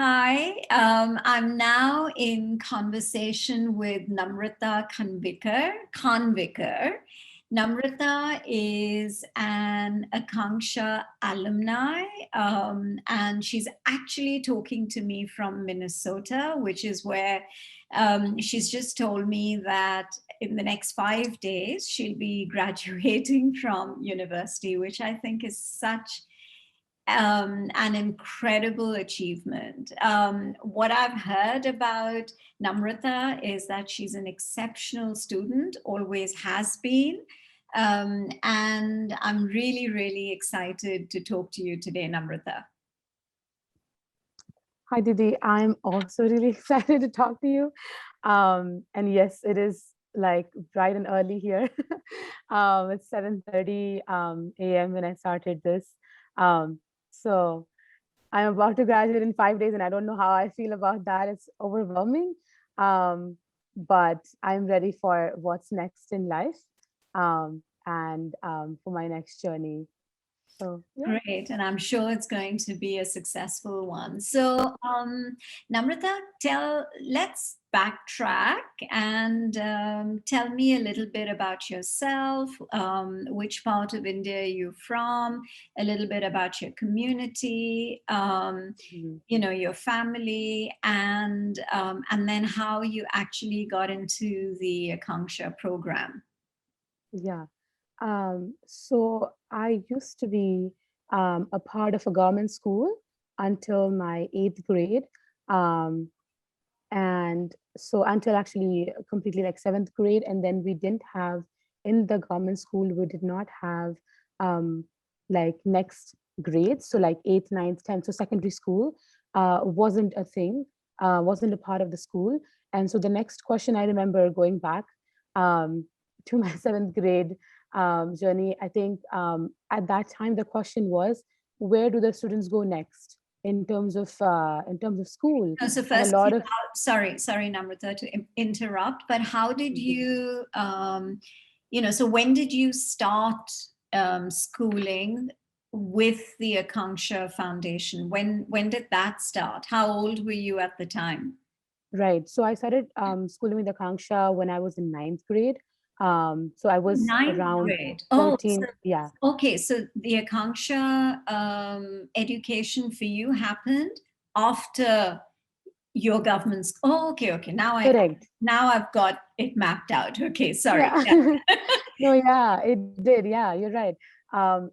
Hi, I'm now in conversation with Namrata Khanvilkar. Namrata is an Akanksha alumni, and she's actually talking to me from Minnesota, which is where she's just told me that in the next 5 days she'll be graduating from university, which I think is such an incredible achievement. What I've heard about Namrata is that she's an exceptional student, always has been. And I'm really, really excited to talk to you today, Namrata. Hi, Didi. I'm also really excited to talk to you. And yes, it is like bright and early here. It's 7:30 a.m. when I started this. Um, so I'm about to graduate in 5 days, and I don't know how I feel about that. It's overwhelming. But I'm ready for what's next in life and for my next journey. So, yeah. Great, and I'm sure it's going to be a successful one. So, Namrata, let's backtrack and tell me a little bit about yourself, which part of India you're from, a little bit about your community, Mhm. your family, and then how you actually got into the Akanksha program. Yeah. So I used to be a part of a government school until my 8th grade. Um, and so until actually completely like 7th grade. And then we didn't have in the government school, we did not have um, like next grades. So like 8th, 9th, 10th. So secondary school wasn't a thing, wasn't a part of the school. And so the next question I remember going back um, to my 7th grade journey, I think at that time the question was, where do the students go next in terms of school? No, so And a first, lot of sorry, Namrata, to interrupt, but how did you, so when did you start schooling with the Akanksha Foundation? When did that start? How old were you at the time? Right. So I started schooling with Akanksha when I was in 9th grade. So I was Ninth around grade. Oh, so 13. Yeah, okay. So the Akanksha education for you happened after your government's. Oh, okay. correct. Now I've got it mapped out. Okay, sorry. Yeah. Yeah. No, yeah, it did. Yeah, you're right.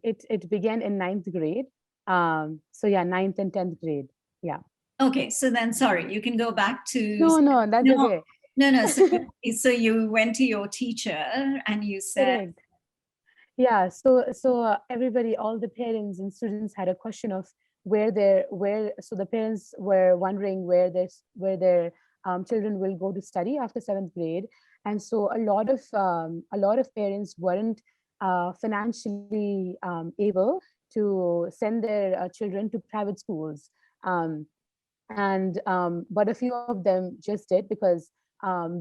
It began in 9th grade. So yeah, 9th and 10th grade. Yeah. Okay, so then sorry, you can go back to No, no, that's no, okay. no. So you went to your teacher and you said, Correct. Yeah, so everybody, all the parents and students had a question of so the parents were wondering where their children will go to study after 7th grade. And so a lot of parents weren't financially able to send their children to private schools. Um, and but a few of them just did because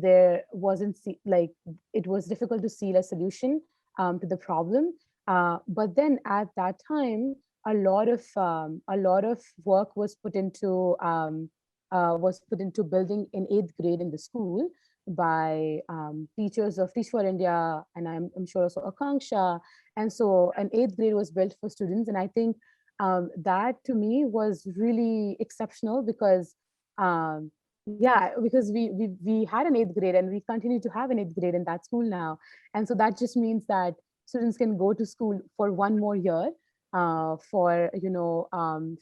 there wasn't like it was difficult to see a solution to the problem. But then at that time, a lot of work was put into building in 8th grade in the school by teachers of Teach for India, and I'm sure also Akanksha. And so an 8th grade was built for students, and I think that to me was really exceptional because yeah, because we had an 8th grade and we continue to have an 8th grade in that school now. And so that just means that students can go to school for one more year for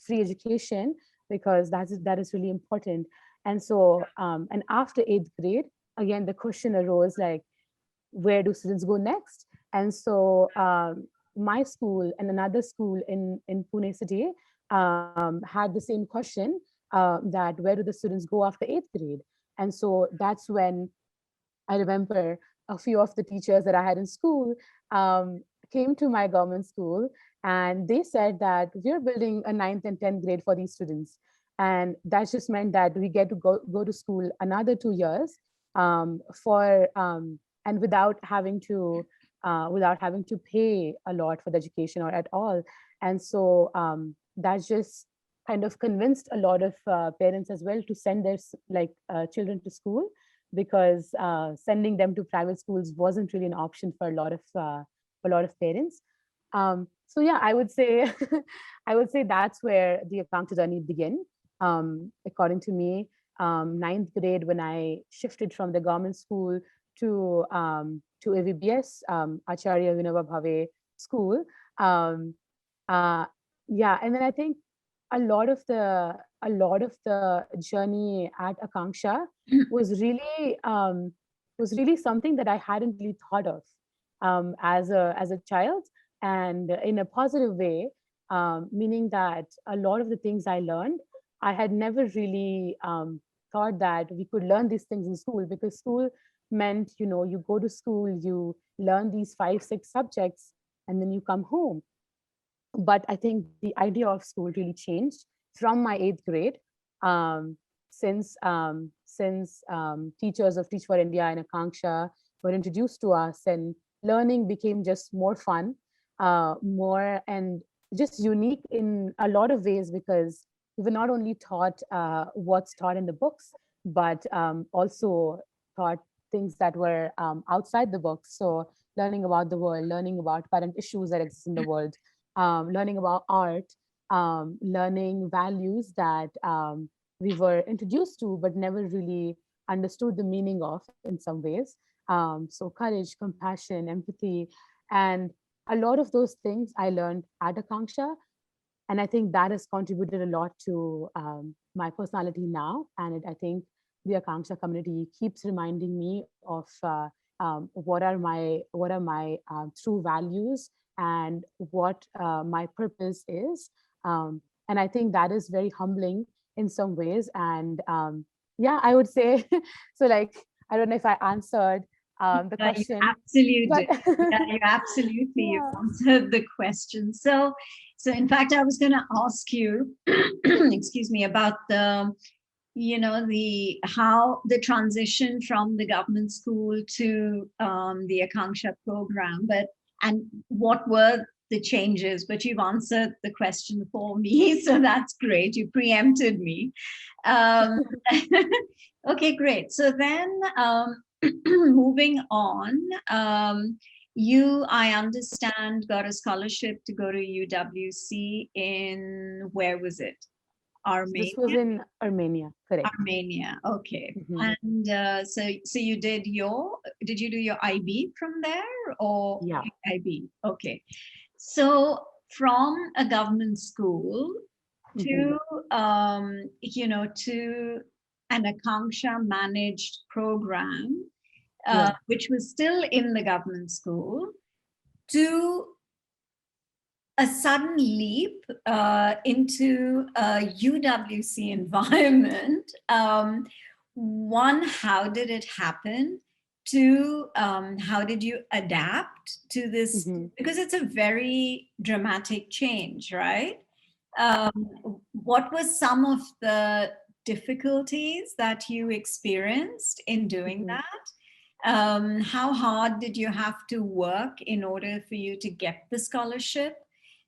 free education, because that is really important. And so and after 8th grade, again the question arose, like, where do students go next? And so my school and another school in Pune city had the same question, that where do the students go after 8th grade? And so that's when I remember a few of the teachers that I had in school came to my government school, and they said that we're building a 9th and 10th grade for these students. And that just meant that we get to go to school another 2 years for and without having to pay a lot for the education or at all. And so that just kind of convinced a lot of parents as well to send their children to school, because sending them to private schools wasn't really an option for a lot of parents. So yeah, I would say I would say that's where the Akanksha journey began. According to me, ninth grade, when I shifted from the government school to AVBS, Acharya Vinoba Bhave School. Um, uh, yeah, and then I think a lot of the journey at Akanksha was really something that I hadn't really thought of as a child, and in a positive way, meaning that a lot of the things I learned, I had never really thought that we could learn these things in school, because school meant, you go to school, you learn these 5 6 subjects, and then you come home. But I think the idea of school really changed from my 8th grade, um, since teachers of Teach for India and Akanksha were introduced to us, and learning became just more fun, more and just unique in a lot of ways, because we were not only taught what's taught in the books, but also taught things that were outside the books. So learning about the world, learning about current issues that exist in the world, learning about art, learning values that we were introduced to but never really understood the meaning of in some ways. So courage, compassion, empathy, and a lot of those things I learned at Akanksha, and I think that has contributed a lot to my personality now. And I think the Akanksha community keeps reminding me of what are my true values, and what my purpose is. And I think that is very humbling in some ways. And yeah, I would say so. Like, I don't know if I answered the You question, absolutely but did. Yeah, you absolutely you yeah. answered the question. So in fact, I was going to ask you, excuse me, about the how the transition from the government school to the Akanksha program, and what were the changes, but you've answered the question for me, so that's great. You preempted me. um, okay, great. So then, moving on, I understand, got a scholarship to go to UWC in, where was it? So this was Armenia? in Armenia, correct? Armenia. Okay. Mhm. And so did you do your IB from there, or Yeah. IB? Okay. So from a government school Mhm. to to an Akanksha managed program, Yeah. which was still in the government school, to a sudden leap into a UWC environment. One, how did it happen? Two, how did you adapt to this? Mhm. Because it's a very dramatic change, right? Um, what was some of the difficulties that you experienced in doing Mhm. that? How hard did you have to work in order for you to get the scholarship?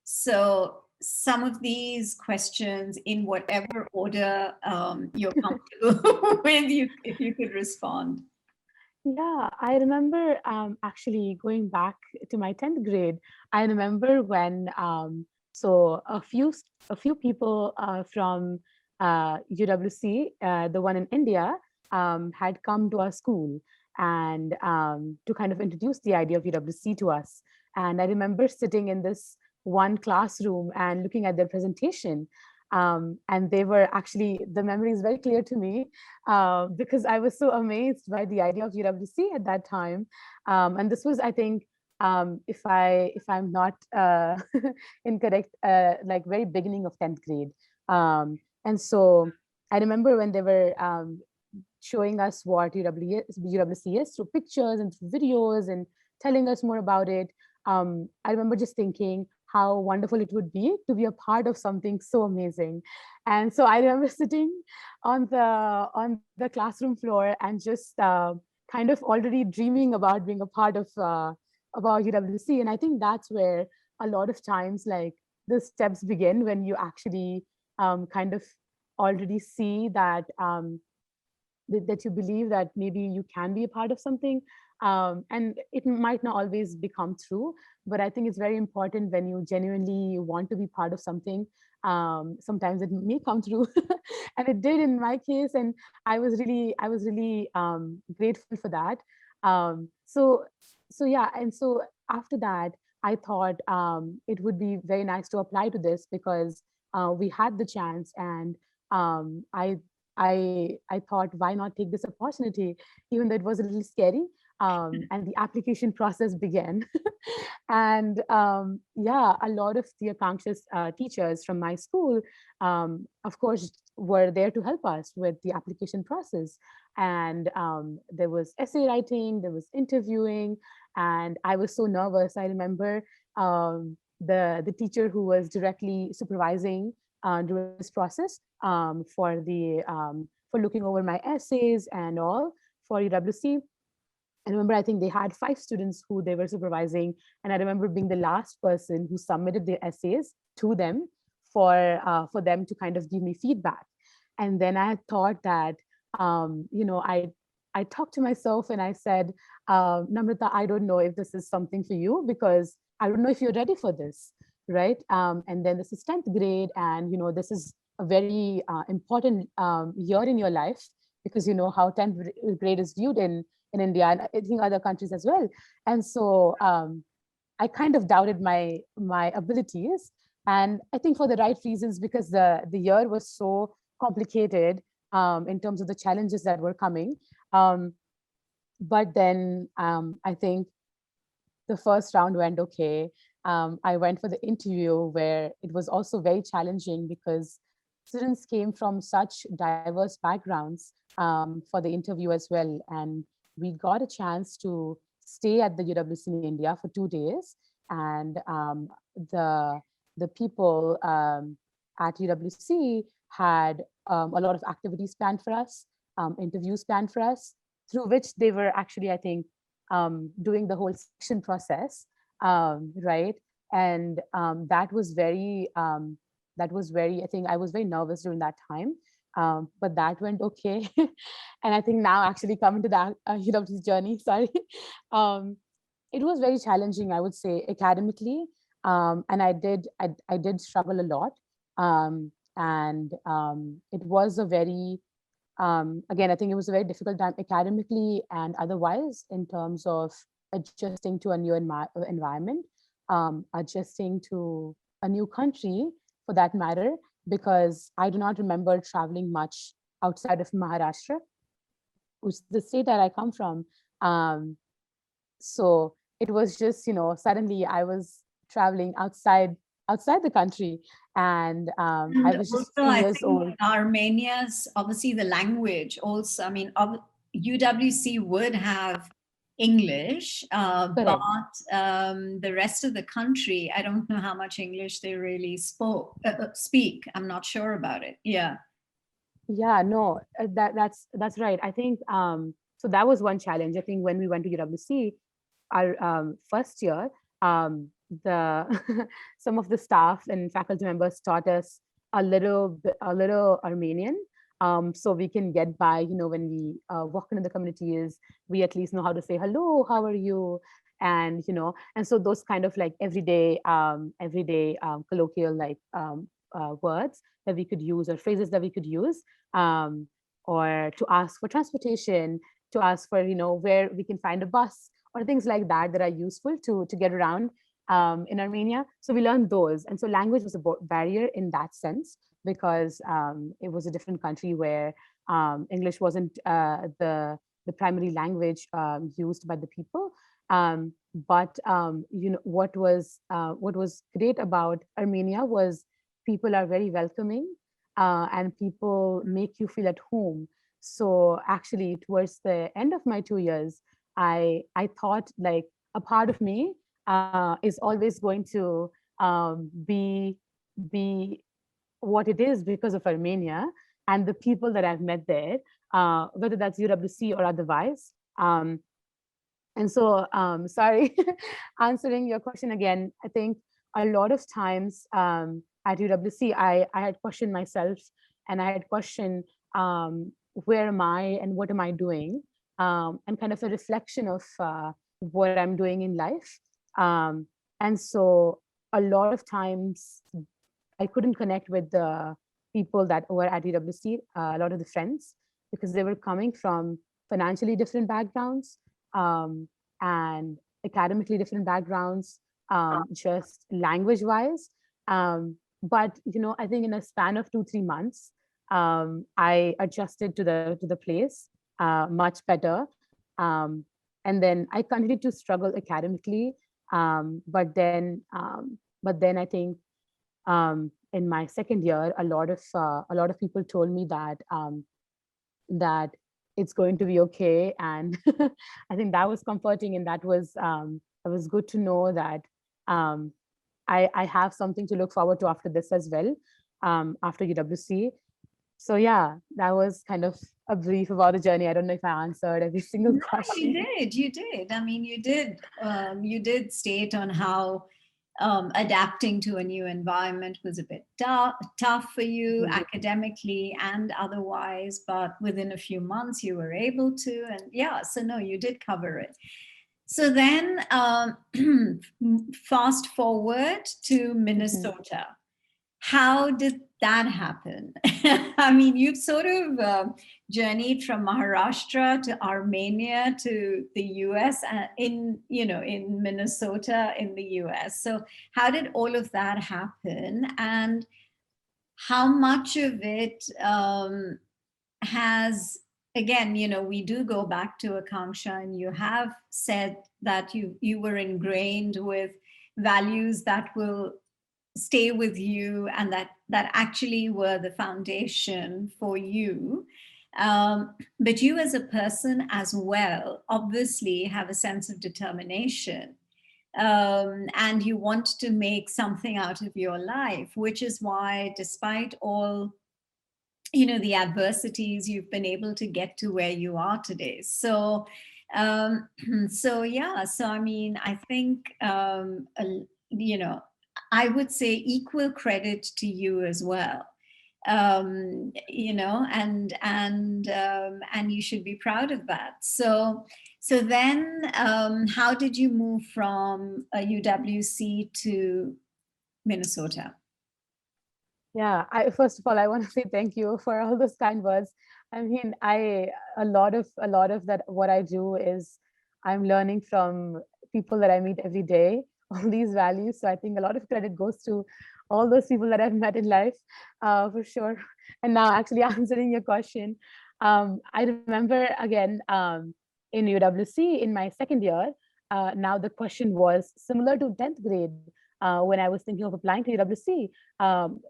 So, some of these questions, in whatever order you're comfortable with, if you could respond. Yeah, I remember actually going back to my 10th grade. I remember when a few people from UWC, the one in India, had come to our school, and to kind of introduce the idea of UWC to us. And I remember sitting in this one classroom and looking at their presentation. And they were actually, the memory is very clear to me, because I was so amazed by the idea of UWC at that time. And this was, I think, if I'm not incorrect, like very beginning of 10th grade. And so I remember when they were showing us what UWC is through pictures and through videos, and telling us more about it. I remember just thinking how wonderful it would be to be a part of something so amazing. And so I remember sitting on the classroom floor and just kind of already dreaming about being a part of about UWC. And I think that's where a lot of times, like, the steps begin, when you actually kind of already see that that you believe that maybe you can be a part of something, and it might not always become true, but I think it's very important when you genuinely want to be part of something. Sometimes it may come true, and it did in my case, and I was really grateful for that. So yeah, and so after that, I thought it would be very nice to apply to this because we had the chance, and um, I I thought, why not take this opportunity, even though it was a little scary. And the application process began. And yeah, a lot of the Akanksha's teachers from my school, of course, were there to help us with the application process. And there was essay writing, there was interviewing, and I was so nervous. I remember the teacher who was directly supervising during this process, for looking over my essays and all for UWC. I remember, I think they had 5 students who they were supervising, and I remember being the last person who submitted their essays to them for them to kind of give me feedback. And then I thought that, I talked to myself and I said, Namrata, I don't know if this is something for you because I don't know if you're ready for this, right? And then this is 10th grade, and this is a very important year in your life, because you know how 10th grade is viewed in India, and I think other countries as well. And so I kind of doubted my abilities, and I think for the right reasons, because the year was so complicated in terms of the challenges that were coming. Um, but then I think the first round went okay. I went for the interview where it was also very challenging because students came from such diverse backgrounds for the interview as well. And we got a chance to stay at the UWC in India for 2 days. And the, the people at UWC had a lot of activities planned for us, interviews planned for us, through which they were actually, I think, doing the whole selection process, right? And that was very, I think I was very nervous during that time, but that went okay. And I think now actually coming to that journey, sorry, um, it was very challenging, I would say, academically, and I did struggle a lot, and it was a very again, I think it was a very difficult time academically and otherwise in terms of adjusting to a new environment, adjusting to a new country for that matter, because I do not remember traveling much outside of Maharashtra, which is the state that I come from. So it was just, suddenly I was traveling outside the country, and I And was just also, 15 I years think old. Armenia's obviously the language. Also, I mean, UWC would have English, but Correct. the rest of the country, I don't know how much English they really speak. I'm not sure about it. Yeah. Yeah, no, that's right. I think so that was one challenge. I think when we went to UWC, our first year, the some of the staff and faculty members taught us a little Armenian, so we can get by. When we walk into the communities, we at least know how to say hello, how are you, and and so those kind of like everyday colloquial like words that we could use, or phrases that we could use, um, or to ask for transportation, to ask for where we can find a bus, or things like that that are useful to get around in Armenia. So we learned those, and so language was a barrier in that sense, because it was a different country where English wasn't the primary language used by the people. But what was great about Armenia was people are very welcoming, and people make you feel at home. So actually, towards the end of my 2 years, I thought like a part of me is always going to be what it is because of Armenia and the people that I've met there, whether that's UWC or otherwise. And so, sorry, answering your question again, I think a lot of times at UWC, I had questioned myself, and I had questioned, where am I and what am I doing, and kind of a reflection of what I'm doing in life. Um, and so a lot of times I couldn't connect with the people that were at UWC, a lot of the friends, because they were coming from financially different backgrounds, and academically different backgrounds, just language wise. But I think in a span of 2 3 months, I adjusted to the place much better. Um, and then I continued to struggle academically, but then I think, in my second year, a lot of people told me that it's going to be okay, and I think that was comforting, and that was good to know that, um, I have something to look forward to after this as well, after UWC. So yeah, that was kind of a brief about the journey. I don't know if I answered every single No, you question. did. You did. I mean, you did. You did state on how adapting to a new environment was a bit tough for you Mhm. academically and otherwise, but within a few months you were able to. And yeah, so no, you did cover it. So then, fast forward to Mhm. Minnesota. How did that happen? I mean, you've sort of journeyed from Maharashtra to Armenia to the US, in Minnesota in the US. So how did all of that happen? And how much of it has, again, we do go back to Akanksha, and you have said that you were ingrained with values that will stay with you, and that actually were the foundation for you. But you as a person as well obviously have a sense of determination, and you want to make something out of your life, which is why, despite all the adversities, you've been able to get to where you are today. So so yeah, so I mean, I think you know I would say equal credit to you as well. And you should be proud of that. So then, how did you move from UWC to Minnesota? Yeah, first of all, I want to say thank you for all those kind words. I mean, a lot of that what I do is I'm learning from people that I meet every day, all these values. So I think a lot of credit goes to all those people that I've met in life, for sure. And now, actually answering your question, I remember again, in UWC in my second year. Now the question was similar to 10th grade, when I was thinking of applying to UWC,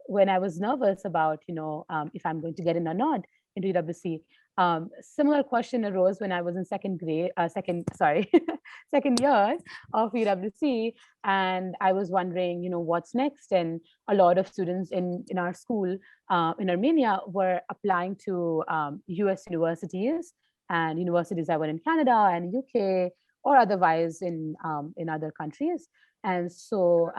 when I was nervous about, if I'm going to get in or not into UWC. Similar question arose when I was in second grade, sorry, second year of UWC, and I was wondering, what's next. And a lot of students in our school, in Armenia, were applying to US universities and universities that were in Canada and UK, or otherwise in other countries. And so,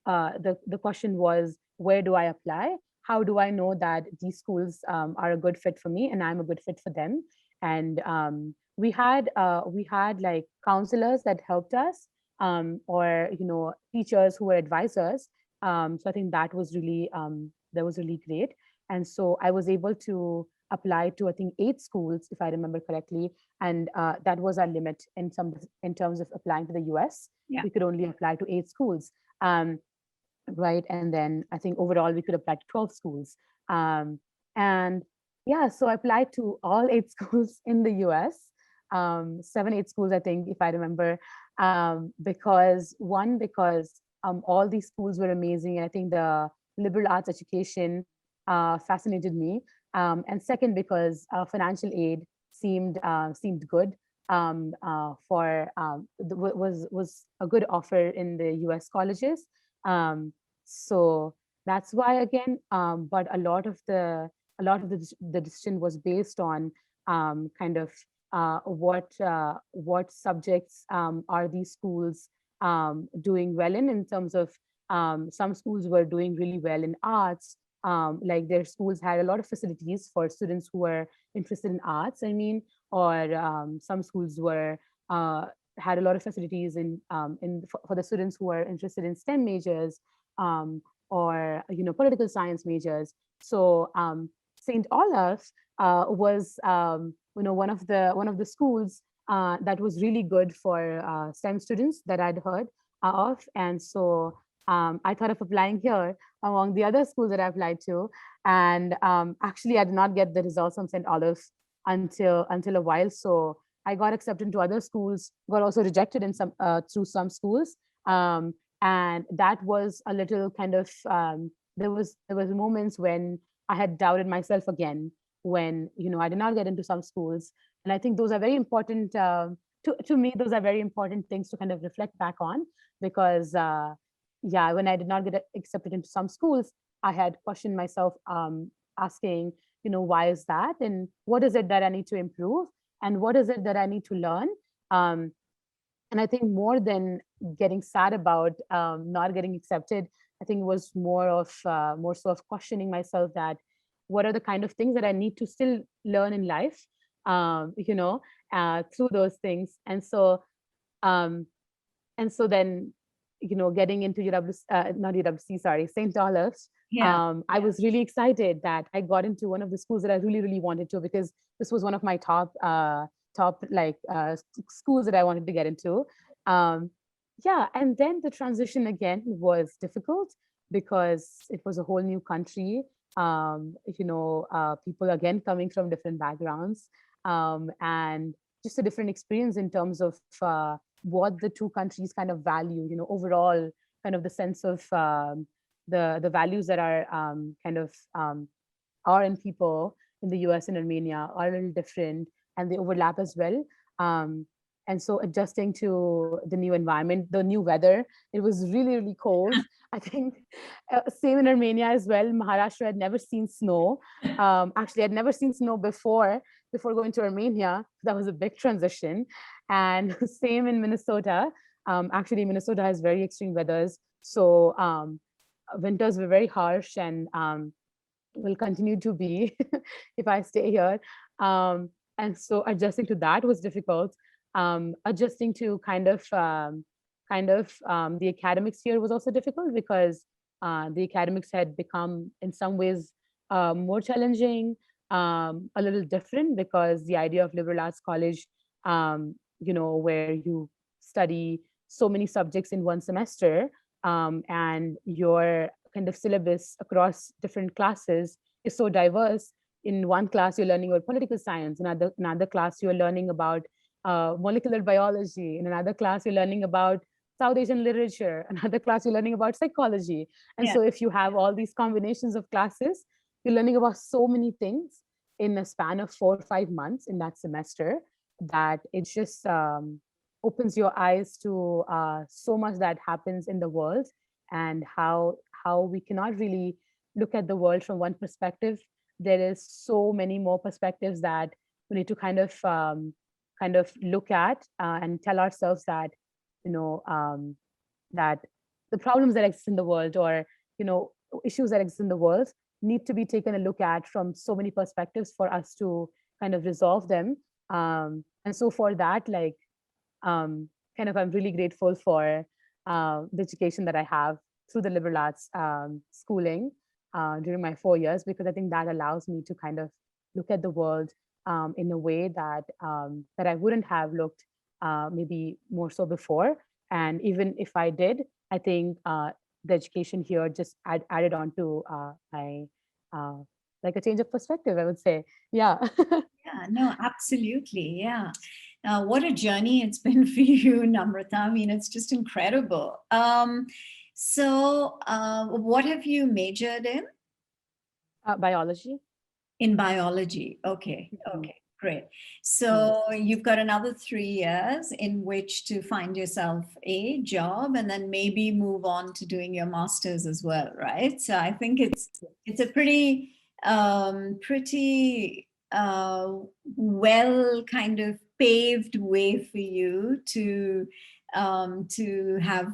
the question was, where do I apply? How do I know that these schools are a good fit for me and I'm a good fit for them? And we had like counselors that helped us, or teachers who were advisors. So I think that was really great. And so I was able to apply to, I think, 8 schools, if I remember correctly, and that was our limit in terms of applying to the US. Yeah. We could only apply to 8 schools. Right, and then I think overall we could apply to 12 schools. And yeah, so I applied to all 8 schools in the US, 7 8 schools, I think, if I remember. Because all these schools were amazing, and I think the liberal arts education fascinated me. And second, because financial aid seemed good, was a good offer in the US colleges. So that's why, again, but a lot of the decision was based on, kind of, what subjects are these schools doing well in terms of Some schools were doing really well in arts. Like their schools had a lot of facilities for students who were interested in arts, I mean, or some schools were had a lot of facilities for the students who are interested in STEM majors, or political science majors. So St. Olaf was one of the schools that was really good for STEM students that I'd heard of, and so I thought of applying here among the other schools that I applied to. And actually, I did not get the results from St. Olaf until a while. So I got accepted to other schools, got also rejected in some through some schools, and that was a little kind of there was moments when I had doubted myself again, when I did not get into some schools. And I think those are very important to me. Those are very important things to kind of reflect back on, because yeah, when I did not get accepted into some schools, I had questioned myself, asking, why is that, and what is it that I need to improve, and what is it that I need to learn. um, and I think more than getting sad about not getting accepted, I think it was more so of questioning myself, that what are the kind of things that I need to still learn in life, through those things. Um, and so then, getting into not UWC, sorry, St. Olaf's, Yeah. I was really excited that I got into one of the schools that I really, really wanted to, because this was one of my top schools that I wanted to get into. Um, yeah, and then the transition again was difficult, because it was a whole new country. People again coming from different backgrounds, and just a different experience in terms of what the two countries kind of value, overall, kind of the sense of the values that are kind of are in people in the US and Armenia are a little different, and they overlap as well. Um, and so adjusting to the new environment, the new weather, it was really, really cold. I think same in Armenia as well. Maharashtra had never seen snow. Actually, I'd never seen snow before going to Armenia. That was a big transition. And same in Minnesota. Actually, Minnesota has very extreme weathers. So winters were very harsh, and will continue to be if I stay here. And so adjusting to that was difficult. Adjusting to the academics here was also difficult, because the academics had become in some ways more challenging, a little different, because the idea of liberal arts college, where you study so many subjects in one semester, and your kind of syllabus across different classes is so diverse. In one class, you're learning about political science. Another class, you're learning about molecular biology. In another class, you're learning about South Asian literature. Another class, you're learning about psychology. And Yeah. so if you have all these combinations of classes, you're learning about so many things in a span of 4 or 5 months in that semester, that it just opens your eyes to so much that happens in the world, and how we cannot really look at the world from one perspective. There is so many more perspectives that we need to kind of look at, and tell ourselves that you know that the problems that exist in the world, or you know issues that exist in the world, need to be taken a look at from so many perspectives for us to kind of resolve them. And so for that, like, kind of I'm really grateful for the education that I have through the liberal arts schooling during my 4 years, because I think that allows me to kind of look at the world in a way that I wouldn't have looked maybe more so before. And even if I did, I think the education here just added on to my uh, like a change of perspective, I would say. Yeah. Yeah, no, absolutely. Yeah. What a journey it's been for you, Namrata. I mean, it's just incredible. What have you majored in? Biology. In biology. Okay. Mhm. Okay. Great. Yes. So you've got another 3 years in which to find yourself a job, and then maybe move on to doing your master's as well, right? So I think it's a pretty well kind of paved way for you to have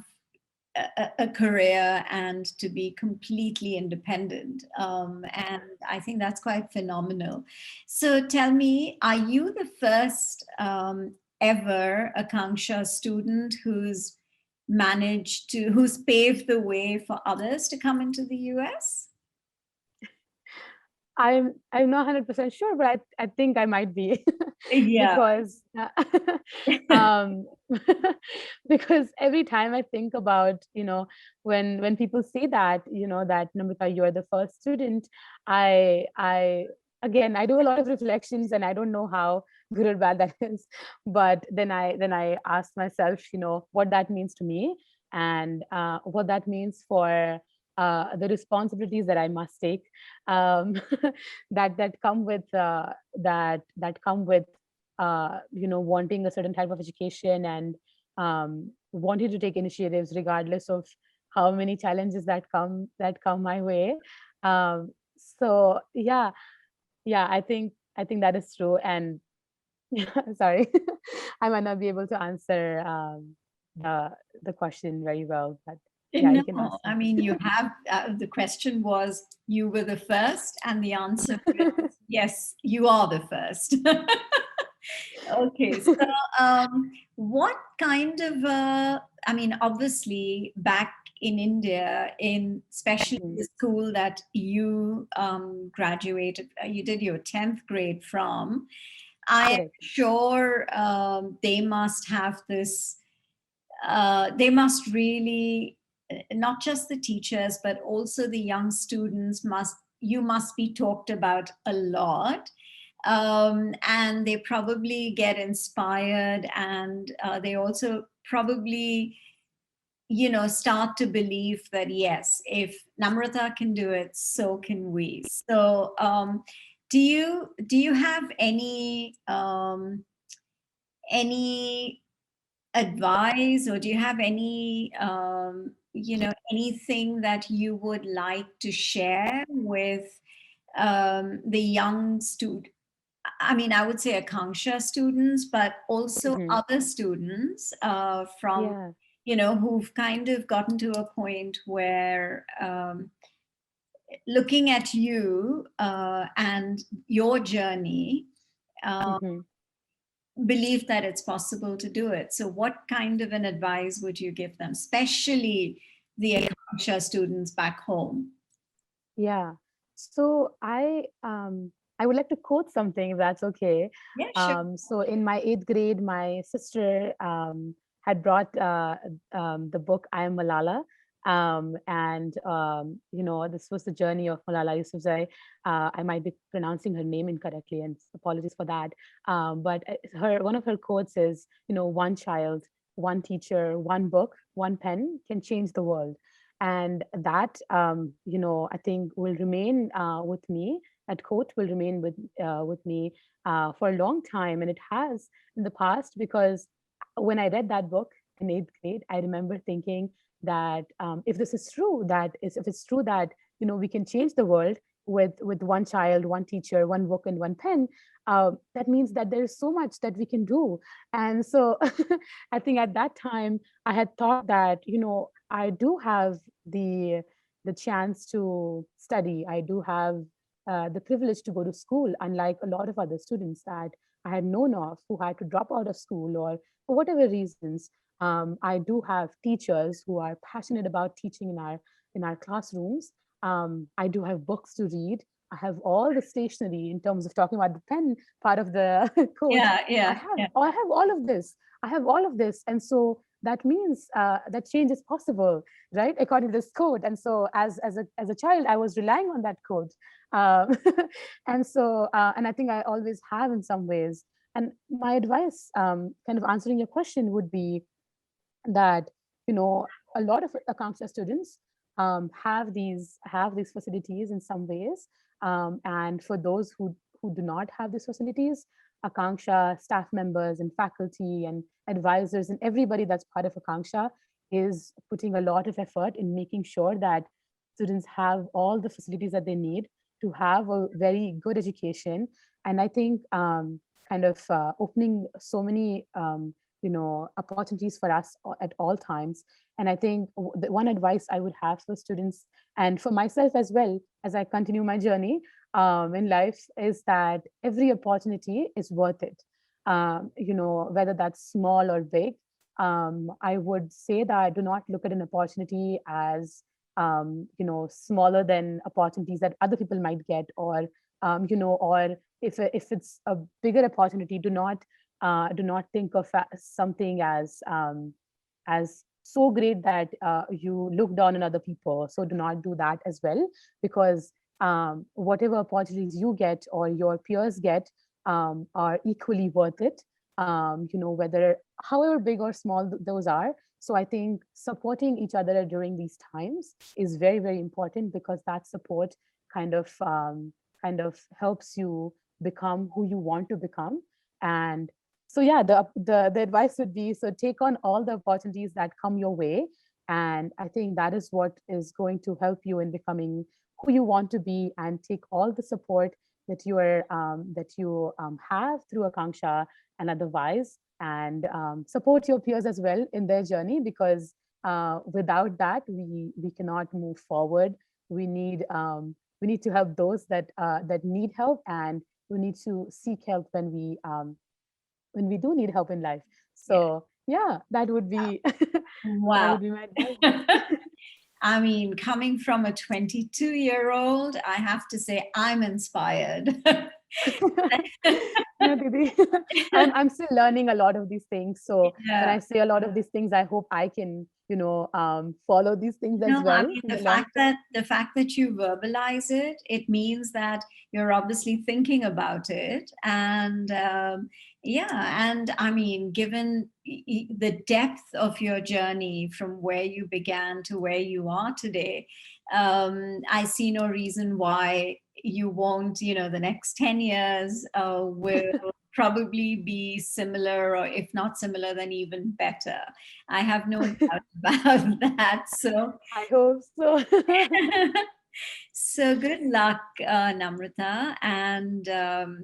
a career and to be completely independent. And I think that's quite phenomenal. So tell me, are you the first ever Akanksha student who's paved the way for others to come into the US? I'm not 100% sure, but I think I might be Yeah. because um, because every time I think about, when people say that, that Namrata, you're the first student, I again, I do a lot of reflections and I don't know how good or bad that is, but then I ask myself, what that means to me, and what that means for the responsibilities that I must take, um, that come with that come with wanting a certain type of education, and wanting to take initiatives regardless of how many challenges that come my way. So yeah, I think that is true. And sorry, I might not be able to answer the question very well, but yeah, No, you can ask I me. mean, you have, the question was, you were the first, and the answer is yes, you are the first. Okay, so what kind of, I mean, obviously, back in India, in especially Mhm. the school that you graduated, you did your 10th grade from, I am Correct. sure they must have this, they must really, not just the teachers, but also the young students you must be talked about a lot. And they probably get inspired, and they also probably, start to believe that yes, if Namrata can do it, so can we. So do you have any advice, or do you have anything that you would like to share with the young student? I mean, I would say Akanksha students, but also Mhm. other students from, Yeah. who've kind of gotten to a point where looking at you and your journey, uh, Mhm. believe that it's possible to do it. So, what kind of an advice would you give them, especially the Akanksha students back home? Yeah. So I would like to quote something if that's okay. Yeah, sure. So in my eighth grade, my sister had brought the book I Am Malala. And this was the journey of Malala Yousafzai. I might be pronouncing her name incorrectly, and apologies for that. But her one of her quotes is, one child, one teacher, one book, one pen can change the world. And that, I think will remain with me. That quote will remain with me for a long time, and it has in the past, because when I read that book in eighth grade, I remember thinking that, if this is true, if it's true that we can change the world with one child, one teacher, one book, and one pen, that means that there is so much that we can do. And so I think at that time I had thought that, I do have the the chance to study. I do have the privilege to go to school, unlike a lot of other students that I had known of who had to drop out of school, or for whatever reasons. I do have teachers who are passionate about teaching in our classrooms. I do have books to read. I have all the stationery, in terms of talking about the pen part of the quote. Yeah, I yeah, have yeah. I have all of this. I have all of this, and so that means that change is possible, right? According to this quote. And so as a child, I was relying on that quote. Um, and I think I always have in some ways. And my advice, kind of answering your question, would be that, a lot of Akanksha students have these facilities in some ways. And for those who do not have these facilities, Akanksha staff members and faculty and advisors and everybody that's part of Akanksha is putting a lot of effort in making sure that students have all the facilities that they need to have a very good education. And I think, kind of opening so many opportunities for us at all times. And I think the one advice I would have for students and for myself as well as I continue my journey in life is that every opportunity is worth it. Whether that's small or big. I would say that do not look at an opportunity as smaller than opportunities that other people might get, or if it's a bigger opportunity, do not think of something as so great that you look down on other people. So do not do that as well, because whatever opportunities you get or your peers get are equally worth it. Whether however big or small those are. So I think supporting each other during these times is very, very important, because that support kind of helps you become who you want to become. And so yeah, the advice would be, so take on all the opportunities that come your way, and I think that is what is going to help you in becoming who you want to be, and take all the support that you have through Akanksha and otherwise, and support your peers as well in their journey, because without that we cannot move forward. We need to help those that need help, and we need to seek help when we do need help in life. Yeah. So yeah, that would be that Wow. would be my advice. I mean, coming from a 22-year-old, I have to say I'm inspired. No, Didi. I'm still learning a lot of these things. So when Yeah. I say a lot of these things, I hope I can, follow these things as No, I well mean in the long term. the fact that you verbalize it, it means that you're obviously thinking about it, and yeah, and I mean, given the depth of your journey from where you began to where you are today, I see no reason why you won't. The next 10 years will probably be similar, or if not similar, then even better. I have no doubt about that. So, I hope so. so good luck, Namrata, and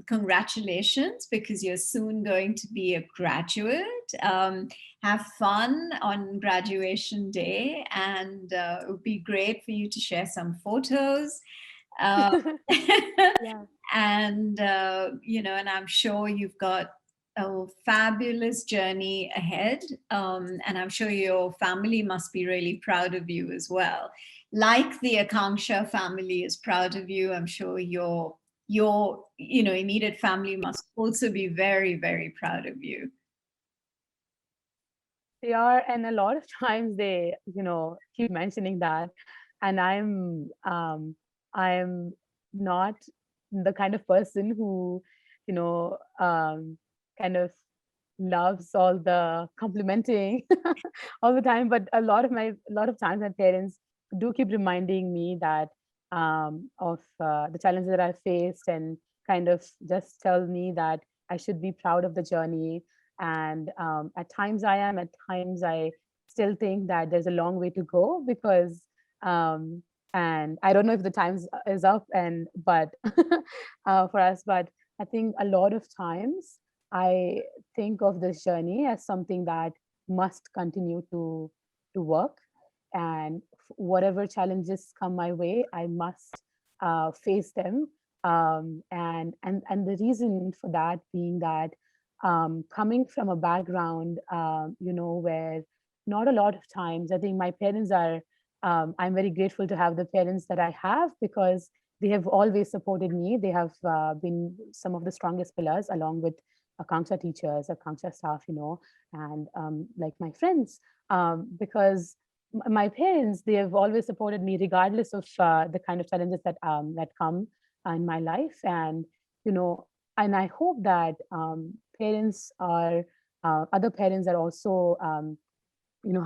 congratulations, because you're soon going to be a graduate. Have fun on graduation day, and it would be great for you to share some photos. Uh, Yeah. and I'm sure you've got a fabulous journey ahead. And I'm sure your family must be really proud of you as well. Like the Akanksha family is proud of you, I'm sure your immediate family must also be very, very proud of you. They are, and a lot of times they, keep mentioning that, and I'm not the kind of person who, you know, um, kind of loves all the complimenting all the time. But a lot of times my parents do keep reminding me that of the challenges that I faced, and kind of just tell me that I should be proud of the journey. And at times I am, at times I still think that there's a long way to go, because um, and I don't know if the times is up, and but for us, but I think a lot of times I think of this journey as something that must continue to work, and whatever challenges come my way, I must face them. And the reason for that being that, coming from a background, where not a lot of times, I think my parents are. I'm very grateful to have the parents that I have, because they have always supported me. They have been some of the strongest pillars, along with Akanksha teachers, Akanksha staff, and like my friends, because my parents, they have always supported me regardless of the kind of challenges that come in my life. And you know and I hope that parents are other parents are also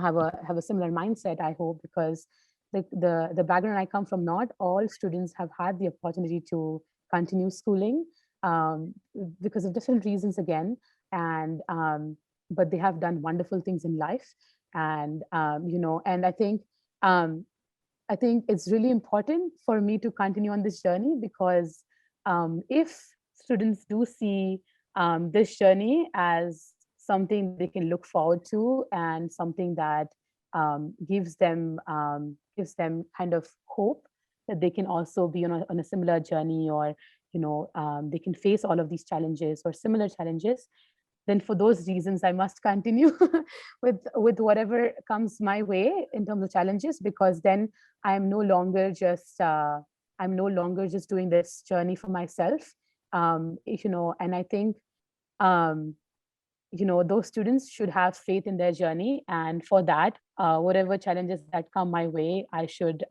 have a similar mindset, I hope, because the background I come from, not all students have had the opportunity to continue schooling, um, because of different reasons again. And but they have done wonderful things in life. And um, I think it's really important for me to continue on this journey, because if students do see this journey as something they can look forward to, and something that gives them kind of hope that they can also be on a similar journey, or they can face all of these challenges or similar challenges, then for those reasons I must continue with whatever comes my way in terms of challenges, because then I'm no longer just doing this journey for myself. And I think um, those students should have faith in their journey, and for that, whatever challenges that come my way, I should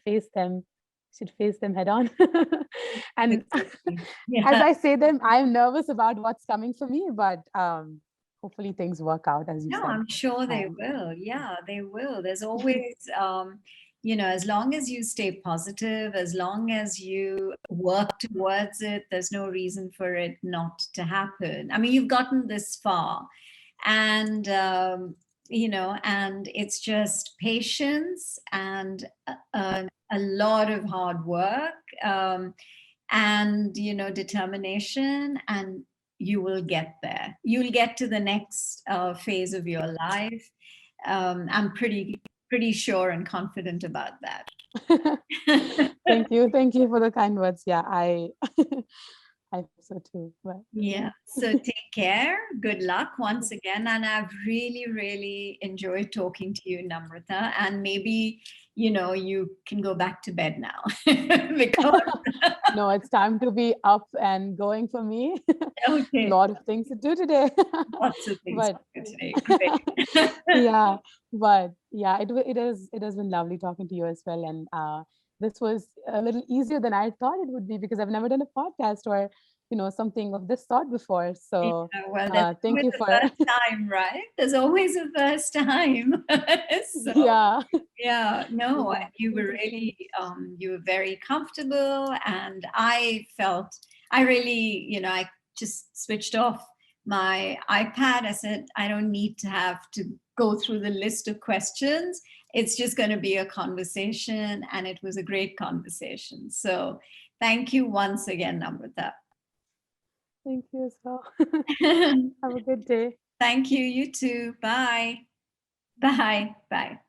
face them head on. And Exactly. as Yeah. I say them, I'm nervous about what's coming for me, but hopefully things work out, as you No, said. I'm sure they um, will. Yeah, they will. There's always, as long as you stay positive, as long as you work towards it, there's no reason for it not to happen. I mean, you've gotten this far, and and it's just patience and a lot of hard work, and determination, and you will get there. You'll get to the next phase of your life. I'm pretty sure and confident about that. thank you for the kind words. Yeah, I hope so too. But Yeah. So take care. Good luck once again. And I've really, really enjoyed talking to you, Namrata. And maybe, you can go back to bed now because, no, it's time to be up and going for me. A okay, lot of things to do today. lots of things But to do today. Great. yeah, but yeah, it has been lovely talking to you as well. And this was a little easier than I thought it would be, because I've never done a podcast or something of this sort before. Yeah, So well, there's thank always you a for first time, right? There's always a first time. So, yeah, yeah, no, yeah, you thank were you so really, much. you were very comfortable, and I really, I just switched off my iPad. I said, I don't need to have to go through the list of questions. It's just going to be a conversation, and it was a great conversation. So, thank you once again, Namrata. Thank you as well. Have a good day. Thank you. You too. Bye. Bye. Bye.